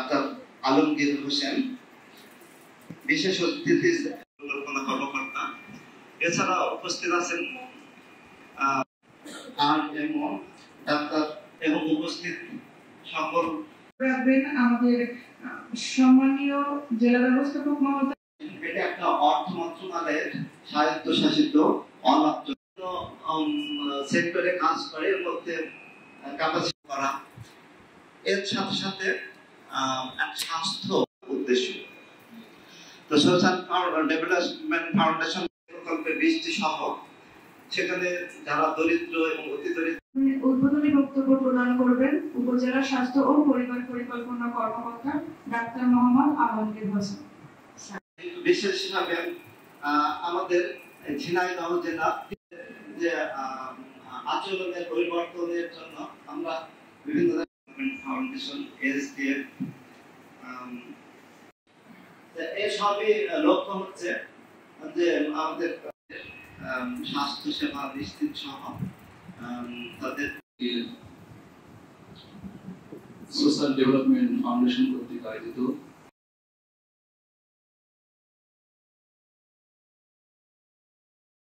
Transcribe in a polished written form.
Doctor Alamgir Hossain, বিশেষ অতিথি পরিকল্পনা কর্মকর্তা। এছাড়া উপস্থিত আছেন RMO ডাক্তার এবং উপস্থিত সকল রাখবেন আমাদের সম্মানীয় জেলা ব্যবস্থাপক মহোদয়। এটা একটা অর্থ মন্ত্রণালয়ের স্বায়ত্তশাসিত অলাভজনক সেক্টরে কাজ করে, এর মধ্যে ক্যাপাসিটি করা, এর সাথে সাথে স্বাস্থ্য উদ্দেশ্য। তো সোশ্যাল ডেভেলপমেন্ট ফাউন্ডেশন প্রকল্পে 20টি সহ সেখানে যারা দরিদ্র এবং অতি দরিদ্র। উদ্বোধনী বক্তব্য প্রদান করবেন উপজেলা স্বাস্থ্য ও পরিবার পরিকল্পনা কর্মকর্তা ডাক্তার মোহাম্মদ আলমগীর হোসেন। বিশেষভাবে আমাদের ঝিনাইদহ জেলা যে আচরণের পরিবর্তনের জন্য আমরা বিভিন্ন ফাউন্ডেশন SDF এর সবই লক্ষ্য হচ্ছে যে আমাদের স্বাস্থ্য সেবা নিশ্চিত সহ তাদের সোশ্যাল ডেভেলপমেন্ট ফাউন্ডেশন কর্তৃক আয়োজিত